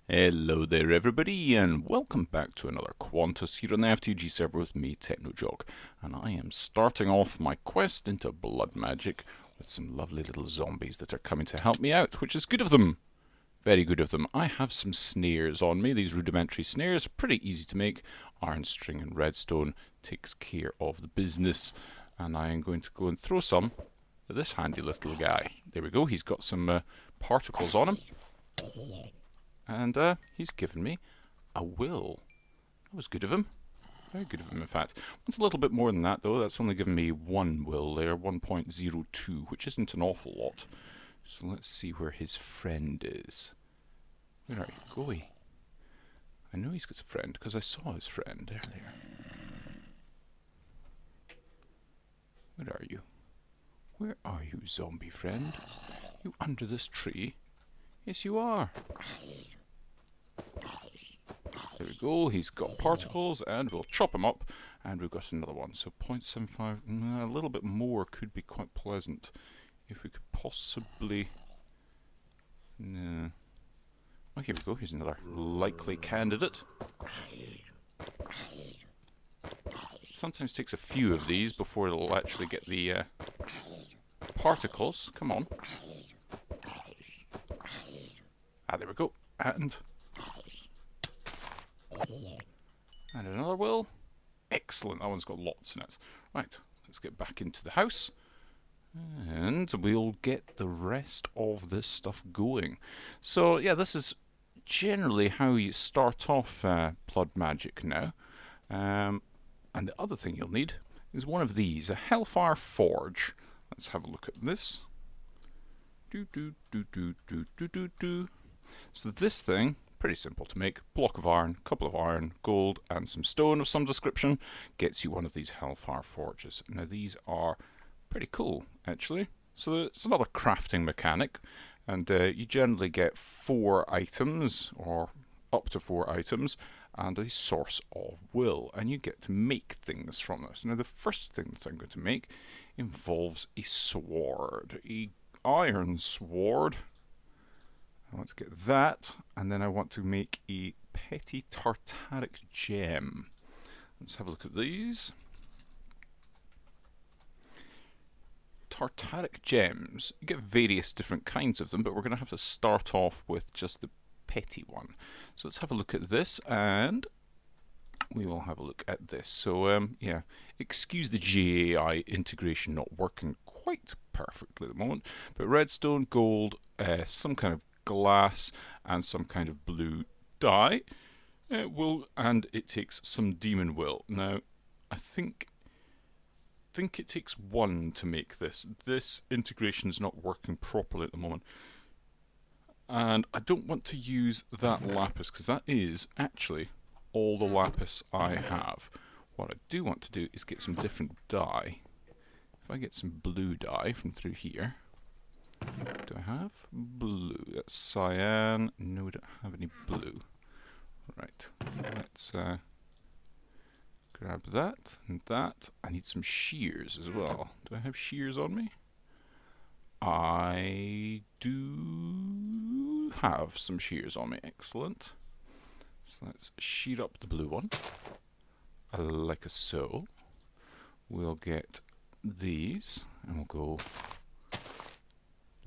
Hello there everybody and welcome back to another Quantus here on the FTOG server with me, FTOG. And I am starting off my quest into blood magic with some lovely little zombies that are coming to help me out, which is good of them. Very good of them. I have some snares on me. These rudimentary snares are pretty easy to make. Iron string and redstone takes care of the business. And I am going to go and throw some at this handy little guy. There we go, he's got some particles on him. And he's given me a will. That was good of him. Very good of him, in fact. Wants a little bit more than that, though. That's only given me one will there, 1.02, which isn't an awful lot. So let's see where his friend is. Where are you, Goey? I know he's got a friend, because I saw his friend earlier. Where are you? Where are you, zombie friend? You under this tree? Yes, you are. There we go, he's got particles, and we'll chop him up, and we've got another one. So 0.75, a little bit more could be quite pleasant. If we could possibly... No. Oh, here we go, here's another likely candidate. Sometimes takes a few of these before it'll actually get the particles. Come on. Ah, there we go. And another will. Excellent, that one's got lots in it. Right, let's get back into the house. And we'll get the rest of this stuff going. So, yeah, this is generally how you start off blood magic now. And the other thing you'll need is one of these, a Hellfire Forge. Let's have a look at this. So this thing, pretty simple to make. Block of iron, couple of iron, gold, and some stone of some description gets you one of these Hellfire Forges. Now these are pretty cool, actually. So it's another crafting mechanic, and you generally get 4 items, or up to 4 items, and a source of will, and you get to make things from this. Now the first thing that I'm going to make involves a sword, a iron sword. I want to get that, and then I want to make a petty tartaric gem. Let's have a look at these. Tartaric gems, you get various different kinds of them, but we're going to have to start off with just the petty one. So let's have a look at this, and we will have a look at this. So yeah, excuse the GAI integration not working quite perfectly at the moment, but redstone, gold, some kind of glass, and some kind of blue dye and it takes some demon will. Now I think it takes 1 to make this. This integration is not working properly at the moment, and I don't want to use that lapis because that is actually all the lapis I have. What I do want to do is get some different dye. If I get some blue dye from through here. Do I have blue? That's cyan. No, we don't have any blue. Right, let's grab that and that. I need some shears as well. Do I have shears on me? I do have some shears on me. Excellent. So let's shear up the blue one, like so. We'll get these, and we'll go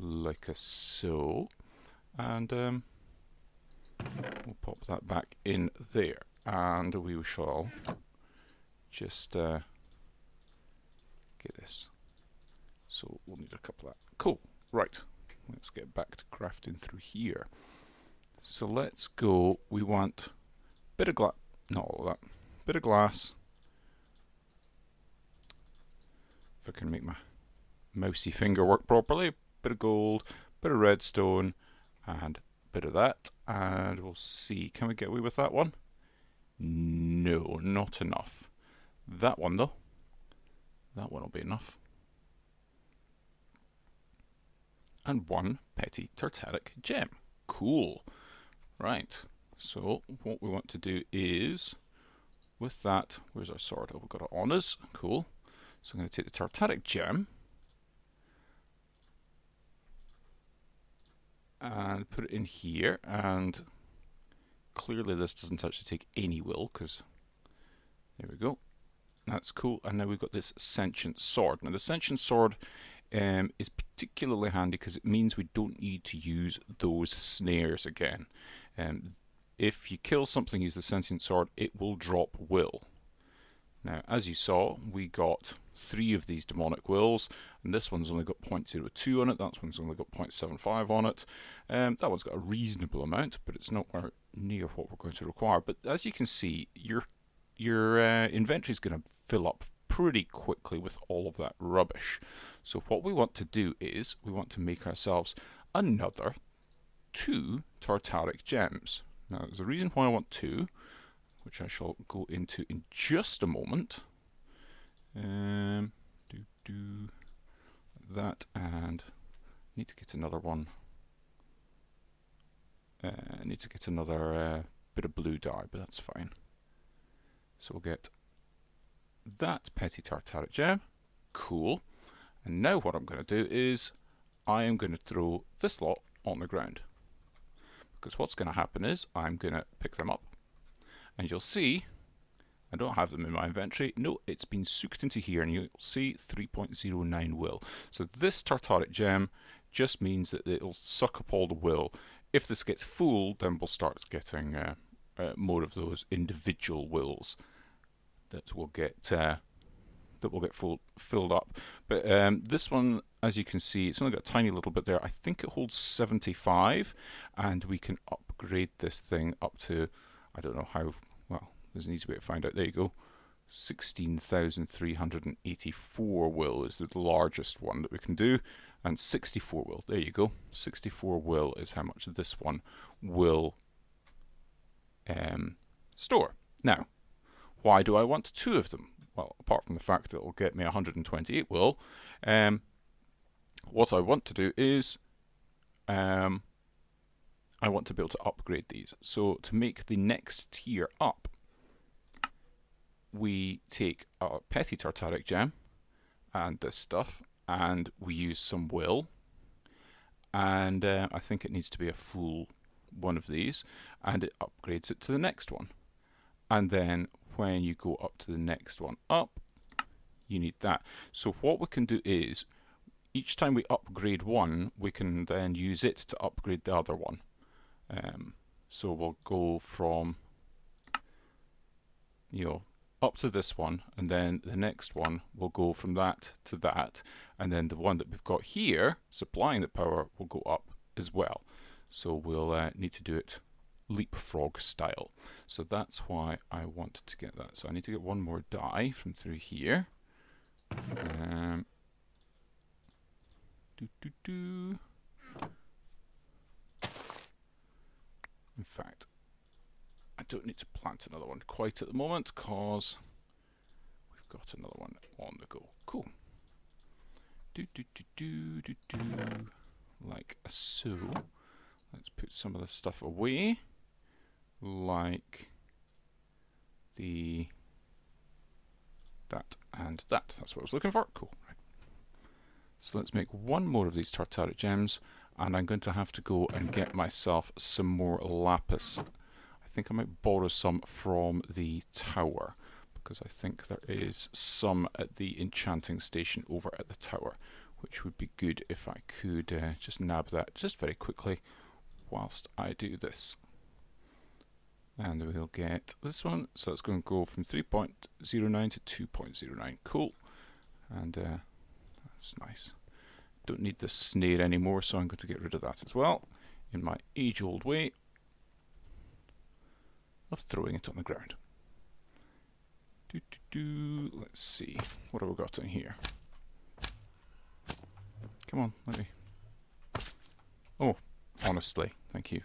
like so, and we'll pop that back in there, and we shall just get this. So we'll need a couple of that. Cool. Right, let's get back to crafting through here. So let's go. We want a bit of glass, not all of that, bit of glass. If I can make my mousy finger work properly. Bit of gold, bit of redstone, and a bit of that. And we'll see, can we get away with that one? No, not enough. That one though, that one will be enough. And 1 petty tartaric gem. Cool. Right, so what we want to do is, with that, where's our sword? Oh, we've got it on us. Cool. So I'm going to take the tartaric gem and put it in here, and clearly this doesn't actually take any will, because there we go. That's cool. And now we've got this sentient sword. Now the sentient sword is particularly handy because it means we don't need to use those snares again. If you kill something, use the sentient sword, it will drop will. Now, as you saw, we got 3 of these demonic wills, and this one's only got 0.02 on it, that one's only got 0.75 on it. That one's got a reasonable amount, but it's not near what we're going to require. But as you can see, your inventory is going to fill up pretty quickly with all of that rubbish. So what we want to do is, we want to make ourselves another 2 tartaric gems. Now, there's a reason why I want 2, which I shall go into in just a moment. That, and need to get another one. I need to get another bit of blue dye, but that's fine. So we'll get that petty tartaric gem. Cool. And now what I'm going to do is I am going to throw this lot on the ground. Because what's going to happen is I'm going to pick them up. And you'll see, I don't have them in my inventory. No, it's been soaked into here, and you'll see 3.09 will. So this tartaric gem just means that it'll suck up all the will. If this gets full, then we'll start getting more of those individual wills that will get filled up. But this one, as you can see, it's only got a tiny little bit there. I think it holds 75, and we can upgrade this thing up to, I don't know how. Well, there's an easy way to find out. There you go. 16,384 will is the largest one that we can do, and 64 will. There you go. 64 will is how much this one will store. Now, why do I want 2 of them? Well, apart from the fact that it'll get me 128 will, what I want to do is I want to be able to upgrade these. So to make the next tier up, we take a petty tartaric gem and this stuff, and we use some will, and I think it needs to be a full one of these, and it upgrades it to the next one. And then when you go up to the next one up, you need that. So what we can do is, each time we upgrade one, we can then use it to upgrade the other one. So we'll go from, up to this one, and then the next one will go from that to that, and then the one that we've got here supplying the power will go up as well. So we'll need to do it leapfrog style. So that's why I want to get that. So I need to get one more die from through here. In fact, I don't need to plant another one quite at the moment because we've got another one on the go. Cool. Like so. Let's put some of this stuff away. Like that and that. That's what I was looking for. Cool. Right. So let's make one more of these tartaric gems, and I'm going to have to go and get myself some more lapis. I think I might borrow some from the tower, because I think there is some at the enchanting station over at the tower, which would be good if I could just nab that just very quickly whilst I do this. And we'll get this one, so it's going to go from 3.09 to 2.09. Cool. And that's nice. Don't need this snare anymore, so I'm going to get rid of that as well, in my age-old way of throwing it on the ground. Let's see, what have we got in here? Come on, let me... Oh, honestly, thank you.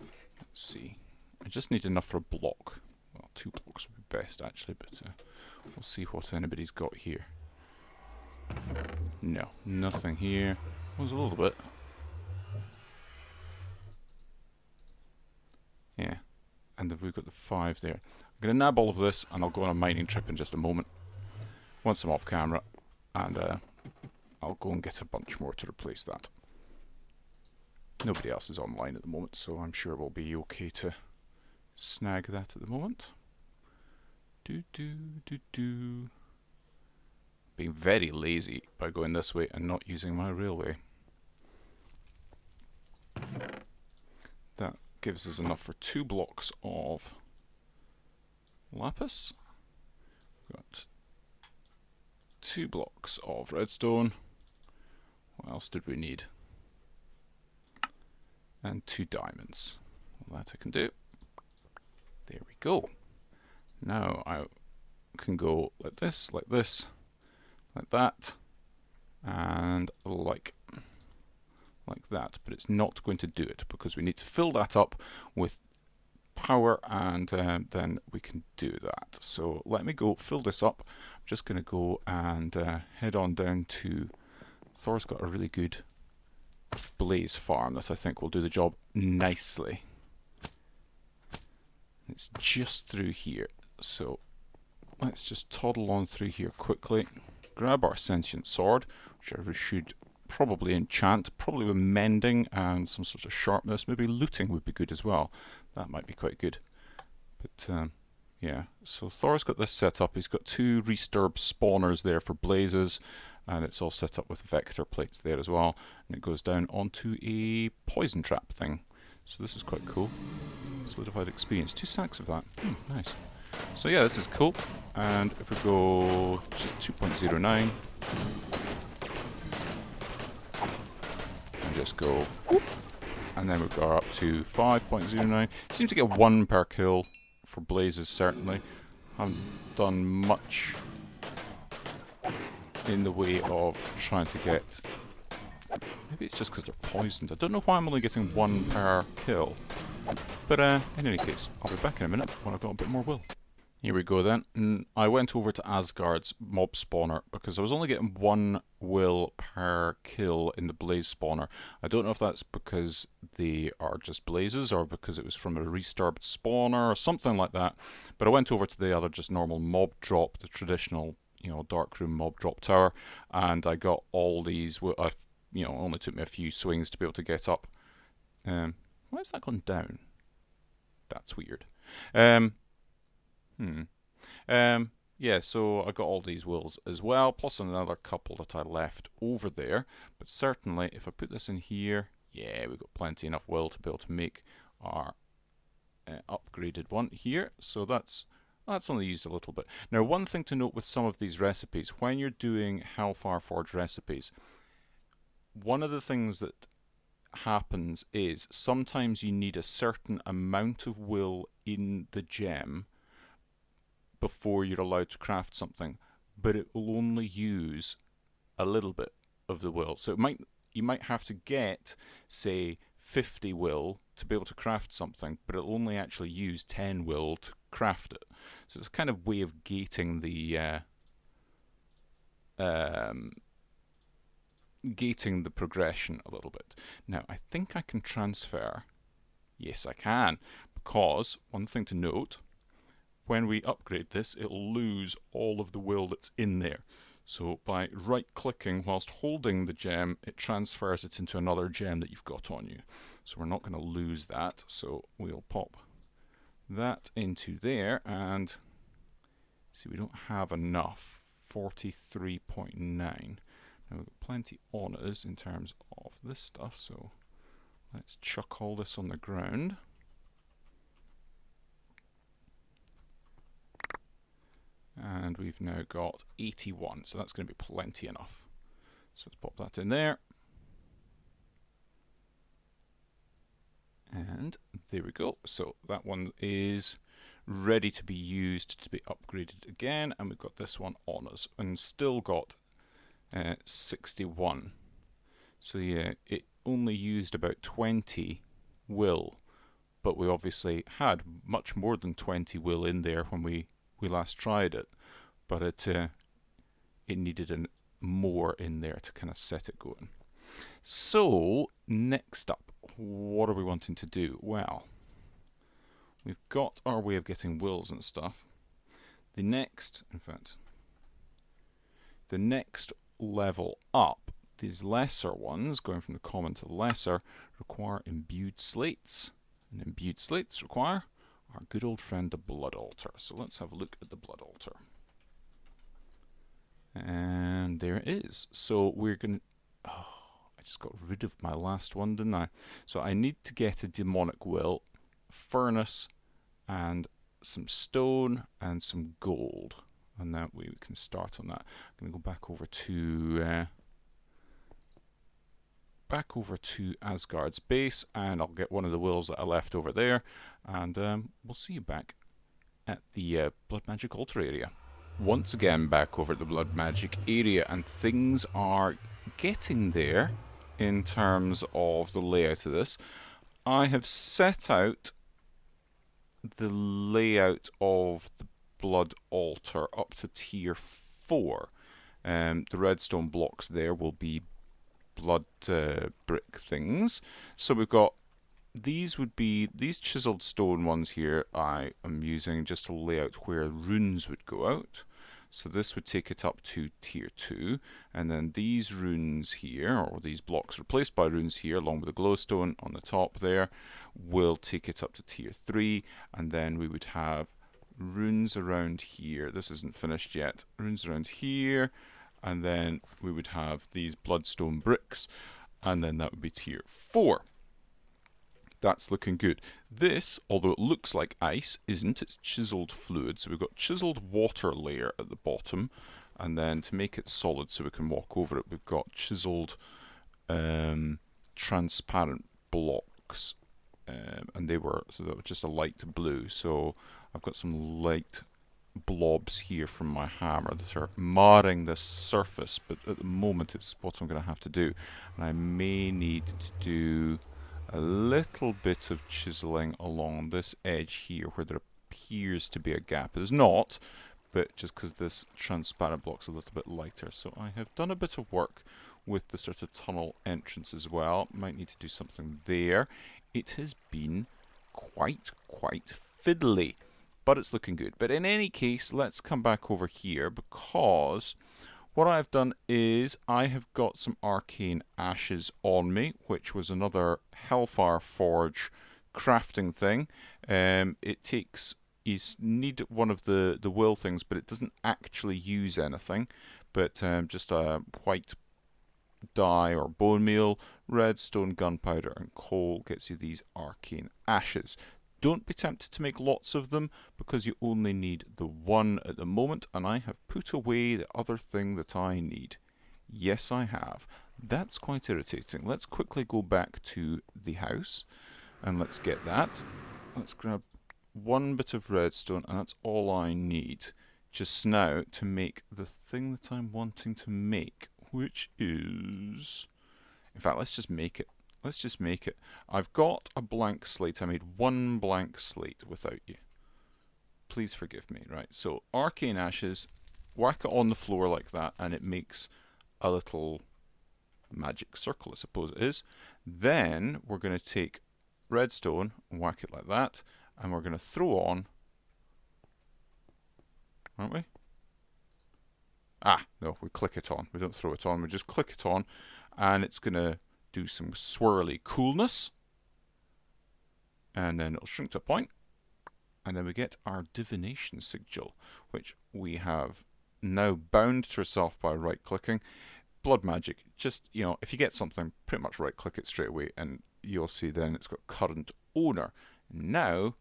Let's see. I just need enough for a block. Well, 2 blocks would be best, actually, but we'll see what anybody's got here. No, nothing here. There's a little bit. Yeah, and we've got the 5 there. I'm going to nab all of this, and I'll go on a mining trip in just a moment, once I'm off camera, and I'll go and get a bunch more to replace that. Nobody else is online at the moment, so I'm sure we'll be okay to snag that at the moment. Being very lazy by going this way and not using my railway. That gives us enough for 2 blocks of lapis. We've got 2 blocks of redstone. What else did we need? And 2 diamonds. Well, that I can do. There we go. Now I can go like this, like that, and like that, but it's not going to do it because we need to fill that up with power, and then we can do that. So let me go fill this up. I'm just going to go and head on down to Thor's got a really good blaze farm that I think will do the job nicely. It's just through here, so let's just toddle on through here quickly, grab our sentient sword, which I should probably enchant, probably with mending and some sort of sharpness. Maybe looting would be good as well. That might be quite good. But yeah, so Thor's got this set up. He's got 2 resturb spawners there for blazes, and it's all set up with vector plates there as well. And it goes down onto a poison trap thing. So this is quite cool. Solidified experience. 2 sacks of that. Nice. So yeah, this is cool. And if we go to 2.09 and just go whoop, and then we've got up to 5.09. Seem to get 1 per kill for blazes, certainly. Haven't done much in the way of trying to get... Maybe it's just because they're poisoned. I don't know why I'm only getting 1 per kill. But in any case, I'll be back in a minute when I've got a bit more will. Here we go then. I went over to Asgard's mob spawner because I was only getting 1 will per kill in the blaze spawner. I don't know if that's because they are just blazes or because it was from a resturbed spawner or something like that. But I went over to the other just normal mob drop, the traditional, you know, darkroom mob drop tower, and I got all these. You know, only took me a few swings to be able to get up. Why has that gone down? That's weird. Yeah, so I got all these wills as well, plus another couple that I left over there. But certainly, if I put this in here, yeah, we've got plenty enough will to be able to make our upgraded one here. So that's only used a little bit. Now, one thing to note with some of these recipes, when you're doing Hellfire Forge recipes, one of the things that happens is sometimes you need a certain amount of will in the gem before you're allowed to craft something, but it will only use a little bit of the will. So you might have to get, say, 50 will to be able to craft something, but it'll only actually use 10 will to craft it. So it's a kind of way of gating the progression a little bit. Now, I think I can transfer. Yes, I can, because one thing to note, when we upgrade this, it'll lose all of the will that's in there. So by right-clicking whilst holding the gem, it transfers it into another gem that you've got on you. So we're not going to lose that. So we'll pop that into there, and see, we don't have enough. 43.9. Now we've got plenty on us in terms of this stuff, so let's chuck all this on the ground. And we've now got 81, so that's going to be plenty enough. So let's pop that in there. And there we go. So that one is ready to be used to be upgraded again. And we've got this one on us and still got 61. So yeah, it only used about 20 will, but we obviously had much more than 20 will in there when we last tried it, but it needed more in there to kind of set it going. So next up, what are we wanting to do? Well, we've got our way of getting wills and stuff. The next, in fact, the next level up these lesser ones, going from the common to the lesser, require imbued slates. And imbued slates require our good old friend the blood altar. So let's have a look at the blood altar. And there it is. So we're going to... Oh, I just got rid of my last one, didn't I? So I need to get a demonic will, furnace, and some stone, and some gold. And that way we can start on that. I'm going to go back over to Asgard's base, and I'll get one of the wills that I left over there, and we'll see you back at the Blood Magic Altar area. Once again back over at the Blood Magic area, and things are getting there in terms of the layout of this. I have set out the layout of the Blood Altar up to tier 4. The redstone blocks there will be blood brick things. So we've got these would be these chiseled stone ones here. I am using just to lay out where runes would go out. So this would take it up to tier 2, and then these runes here, or these blocks replaced by runes here, along with the glowstone on the top there, will take it up to tier 3, and then we would have runes around here. This isn't finished yet. Runes around here, and then we would have these bloodstone bricks, and then that would be tier 4. That's looking good. This, although it looks like ice, isn't. It's chiseled fluid. So we've got chiseled water layer at the bottom, and then to make it solid so we can walk over it, we've got chiseled transparent blocks, and they were just a light blue. So I've got some light blobs here from my hammer that are marring the surface, but at the moment it's what I'm going to have to do, and I may need to do a little bit of chiseling along this edge here where there appears to be a gap. There's not, but just because this transparent block's a little bit lighter. So I have done a bit of work with the sort of tunnel entrance as well. Might need to do something there. It has been quite fiddly, but it's looking good. But in any case, let's come back over here, because what I've done is I have got some arcane ashes on me, which was another Hellfire Forge crafting thing. It takes, you need one of the will things, but it doesn't actually use anything, but just a white dye or bone meal, redstone, gunpowder and coal gets you these arcane ashes. Don't be tempted to make lots of them, because you only need the one at the moment, and I have put away the other thing that I need. Yes, I have. That's quite irritating. Let's quickly go back to the house, and let's get that. Let's grab one bit of redstone, and that's all I need just now to make the thing that I'm wanting to make, which is... In fact, let's just make it. Let's just make it. I've got a blank slate. I made one blank slate without you. Please forgive me. Right, so arcane ashes, whack it on the floor like that, and it makes a little magic circle, I suppose it is. Then we're going to take redstone and whack it like that, and we're going to throw on, aren't we? Ah, no, we click it on. We don't throw it on, we just click it on, and it's going to do some swirly coolness, and then it'll shrink to a point, and then we get our divination sigil, which we have now bound to ourselves by right clicking. Blood magic, just, you know, if you get something, pretty much right click it straight away, and you'll see then it's got current owner. Now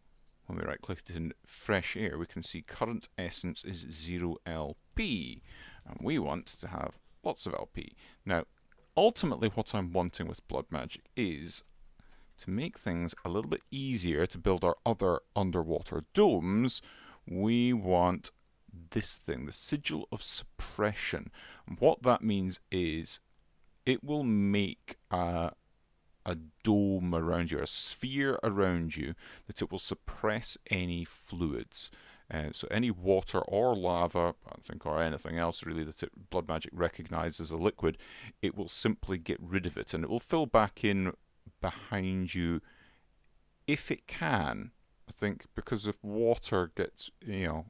when we right click it in fresh air, we can see current essence is 0 LP, and we want to have lots of LP. Now ultimately what I'm wanting with blood magic is to make things a little bit easier to build our other underwater domes. We want this thing, the sigil of suppression. And what that means is it will make a dome around you, a sphere around you, that it will suppress any fluids. So any water or lava, I think, or anything else really that blood magic recognizes as a liquid, it will simply get rid of it, and it will fill back in behind you if it can. I think because if water gets, you know,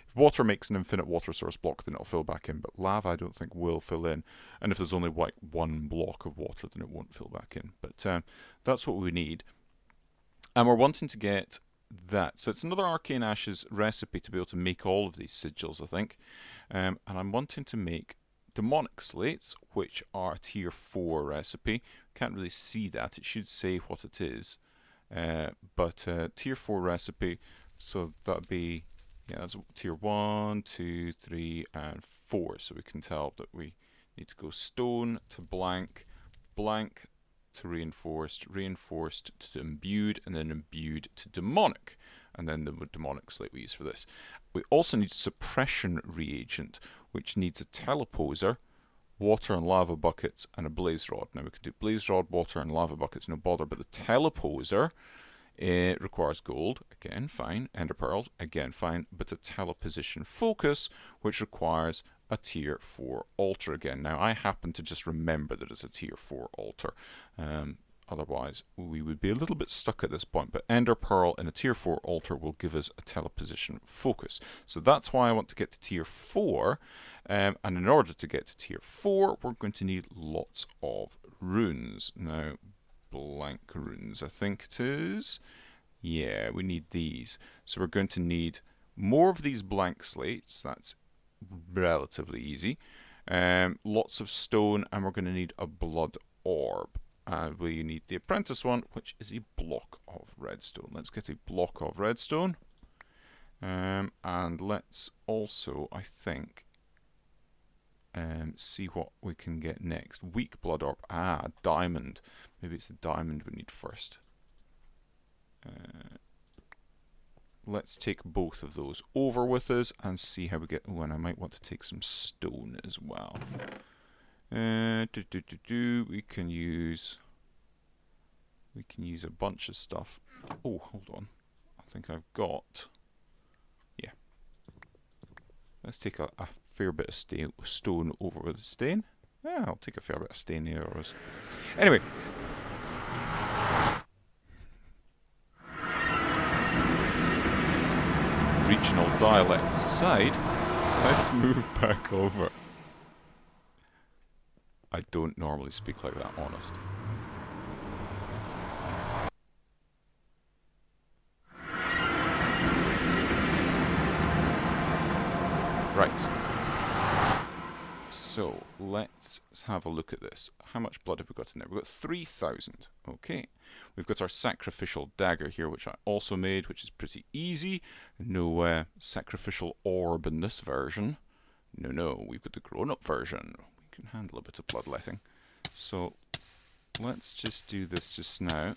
If water makes an infinite water source block, then it'll fill back in, but lava I don't think will fill in. And if there's only like one block of water, then it won't fill back in. But that's what we need. And we're wanting to get that. So it's another Arcane Ashes recipe to be able to make all of these sigils, I think. And I'm wanting to make demonic slates, which are a tier 4 recipe. Can't really see that. It should say what it is. But tier 4 recipe, so that'd be, yeah, that's tier 1, 2, 3, and 4. So we can tell that we need to go stone to blank, blank to reinforced, reinforced to imbued, and then imbued to demonic. And then the demonic slate we use for this. We also need suppression reagent, which needs a teleposer, water and lava buckets, and a blaze rod. Now we can do blaze rod, water, and lava buckets, no bother, but the teleposer, it requires gold, again fine, ender pearls, again fine, but a teleposition focus, which requires a tier 4 altar again. Now I happen to just remember that it's a tier 4 altar. Otherwise, we would be a little bit stuck at this point, but Ender Pearl in a tier 4 altar will give us a teleposition focus. So that's why I want to get to tier 4, and in order to get to tier 4, we're going to need lots of runes. Now, blank runes, I think it is. Yeah, we need these. So we're going to need more of these blank slates. That's relatively easy. Lots of stone, and we're going to need a blood orb. And we need the apprentice one, which is a block of redstone. Let's get a block of redstone. And let's also, I think, see what we can get next. Weak blood orb. Ah, diamond. Maybe it's the diamond we need first. Let's take both of those over with us and see how we get. Oh, and I might want to take some stone as well. We can use a bunch of stuff. Oh, hold on. I think I've got. Yeah. Let's take a fair bit of stone over with stain. Yeah, I'll take a fair bit of stain here. Anyway. Regional dialects aside, let's move back over. I don't normally speak like that, honest. Right. So, let's have a look at this. How much blood have we got in there? We've got 3,000. Okay. We've got our sacrificial dagger here, which I also made, which is pretty easy. No sacrificial orb in this version. No, we've got the grown-up version. We can handle a bit of bloodletting. So, let's just do this just now.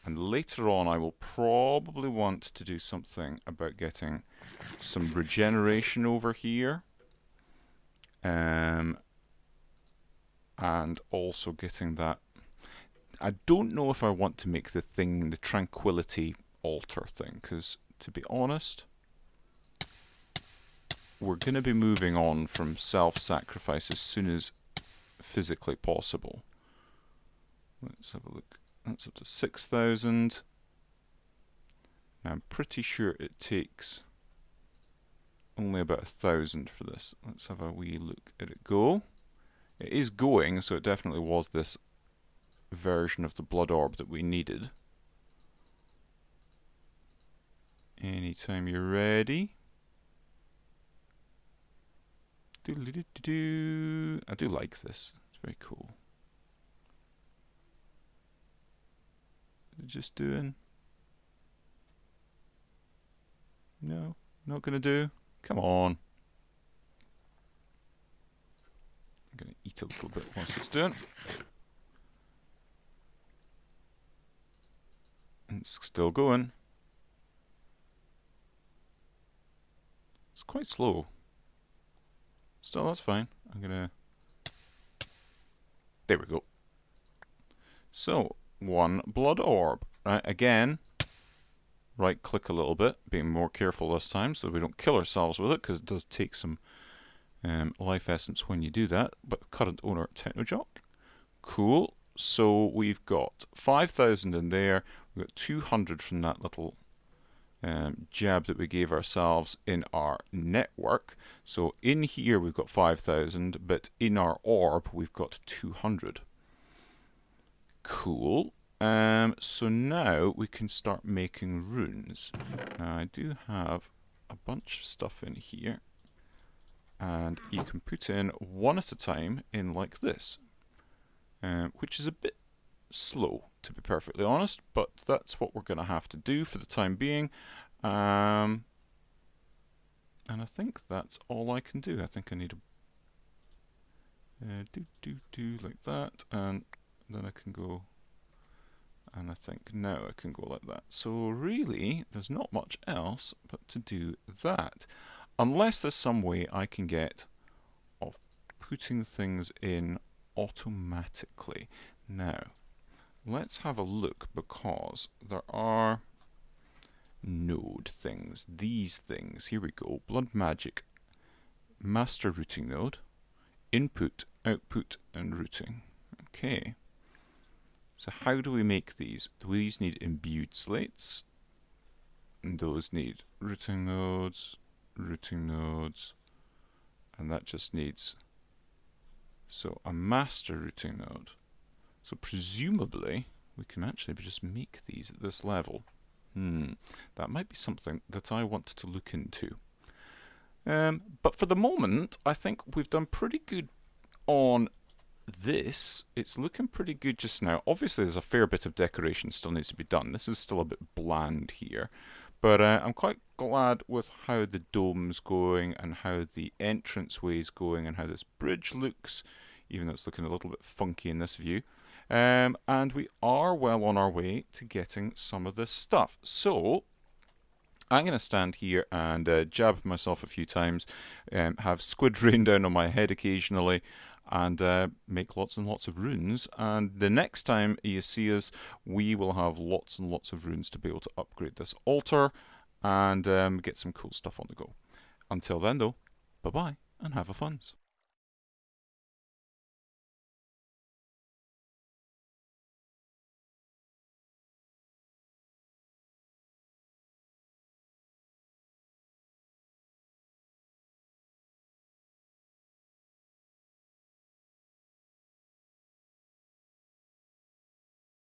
And later on, I will probably want to do something about getting some regeneration over here. And also getting that. I don't know if I want to make the tranquility altar thing, because to be honest, we're going to be moving on from self-sacrifice as soon as physically possible. Let's have a look. That's up to 6,000. Now I'm pretty sure it takes only about 1,000 for this. Let's have a wee look at it go. It is going, so it definitely was this version of the blood orb that we needed. Anytime you're ready. I do like this. It's very cool. Just doing. No, not gonna do. Come on. I'm gonna eat a little bit whilst it's doing. And it's still going. It's quite slow. Still, that's fine. I'm gonna. There we go. So, one blood orb. Right, again, right click a little bit, being more careful this time so we don't kill ourselves with it, because it does take some life essence when you do that. But current owner Technojock. Cool. So we've got 5,000 in there. We've got 200 from that little jab that we gave ourselves in our network. So in here we've got 5,000, but in our orb we've got 200. Cool. So now we can start making runes. Now I do have a bunch of stuff in here, and you can put in one at a time in like this, which is a bit slow, to be perfectly honest, but that's what we're going to have to do for the time being. And I think that's all I can do. I think I need a do like that, and then I can go, and I think now I can go like that. So really, there's not much else but to do that, unless there's some way I can get of putting things in automatically. Now, let's have a look, because there are node things, these things. Here we go. Blood Magic, Master Routing Node, Input, Output, and Routing. Okay. So how do we make these? These need imbued slates, and those need routing nodes, and that just needs, so a master routing node. So presumably we can actually just make these at this level. That might be something that I want to look into. But for the moment, I think we've done pretty good on this. It's looking pretty good just now. Obviously there's a fair bit of decoration still needs to be done. This is still a bit bland here, but I'm quite glad with how the dome's going and how the entranceway is going and how this bridge looks, even though it's looking a little bit funky in this view. And we are well on our way to getting some of this stuff. So I'm going to stand here and jab myself a few times, have squid rain down on my head occasionally, and make lots and lots of runes. And the next time you see us, we will have lots and lots of runes to be able to upgrade this altar and get some cool stuff on the go. Until then though, bye bye and have a funs.